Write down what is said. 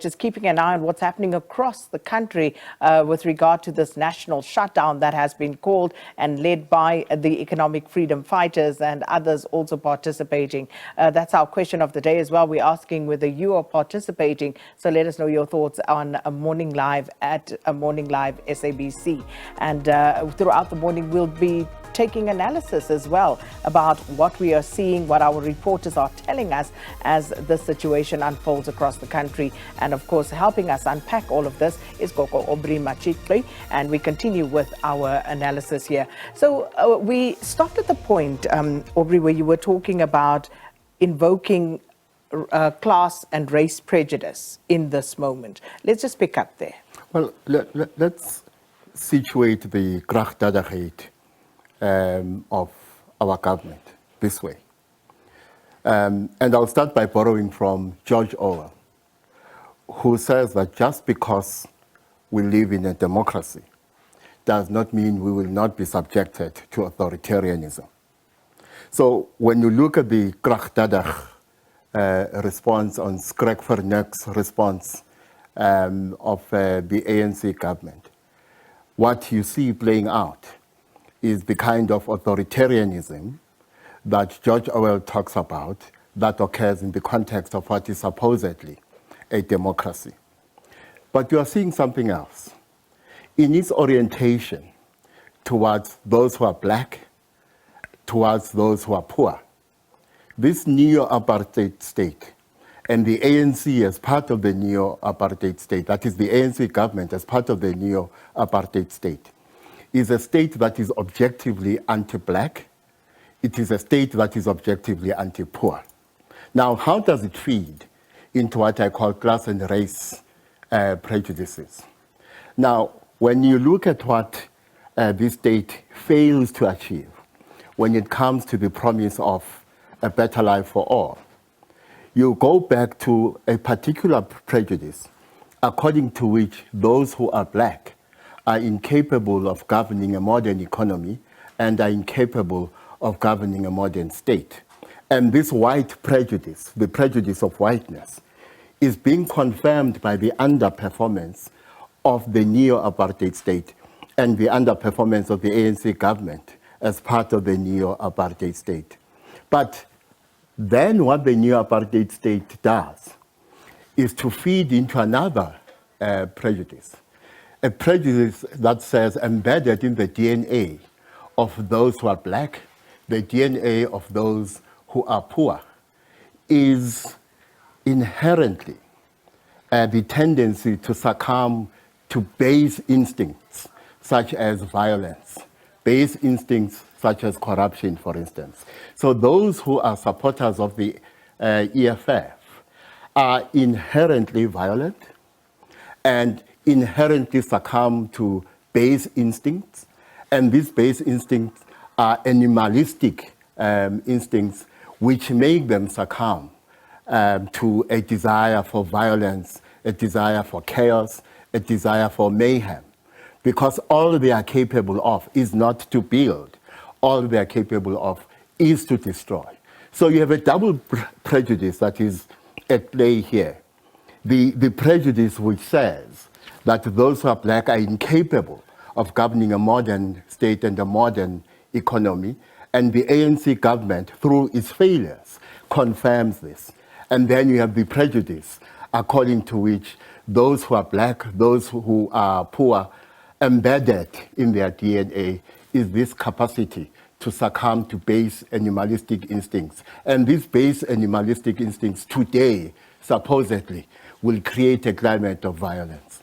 just keeping an eye on what's happening across the country with regard to this national shutdown that has been called and led by the economic freedom fighters and others also participating. That's our question of the day as well. We're asking whether you are participating. So let us know your thoughts on a Morning Live at a Morning Live SABC. And throughout the morning, we'll be taking analysis as well about what we are seeing, what our reporters are telling us as the situation unfolds across the country. And of course, helping us unpack all of this is Aubrey Matshiqi, and we continue with our analysis here. So we stopped at the point, Aubrey, where you were talking about invoking class and race prejudice in this moment. Let's just pick up there. Well, let's situate the kragdadigheid of our government this way. And I'll start by borrowing from George Orwell, who says that just because we live in a democracy does not mean we will not be subjected to authoritarianism. So when you look at the kragdadig response on Skrekvernek's response of the ANC government, what you see playing out is the kind of authoritarianism that George Orwell talks about that occurs in the context of what is supposedly a democracy. But you are seeing something else. In its orientation towards those who are black, towards those who are poor, this neo-apartheid state and the ANC as part of the neo-apartheid state, that is the ANC government as part of the neo-apartheid state, is a state that is objectively anti-black. It is a state that is objectively anti-poor. Now, how does it feed into what I call class and race prejudices? Now, when you look at what this state fails to achieve when it comes to the promise of a better life for all, you go back to a particular prejudice according to which those who are black are incapable of governing a modern economy and are incapable of governing a modern state. And this white prejudice, the prejudice of whiteness, is being confirmed by the underperformance of the neo-apartheid state and the underperformance of the ANC government as part of the neo-apartheid state. But then what the neo-apartheid state does is to feed into another prejudice. A prejudice that says embedded in the DNA of those who are black, the DNA of those who are poor, is inherently the tendency to succumb to base instincts such as violence, base instincts such as corruption, for instance. So those who are supporters of the EFF are inherently violent and inherently succumb to base instincts, and these base instincts are animalistic instincts which make them succumb to a desire for violence, a desire for chaos, a desire for mayhem, because all they are capable of is not to build. All they are capable of is to destroy. So you have a double prejudice that is at play here. The prejudice which says that those who are black are incapable of governing a modern state and a modern economy, and the ANC government, through its failures, confirms this. And then you have the prejudice according to which those who are black, those who are poor, embedded in their DNA is this capacity to succumb to base animalistic instincts. And these base animalistic instincts today, supposedly, will create a climate of violence.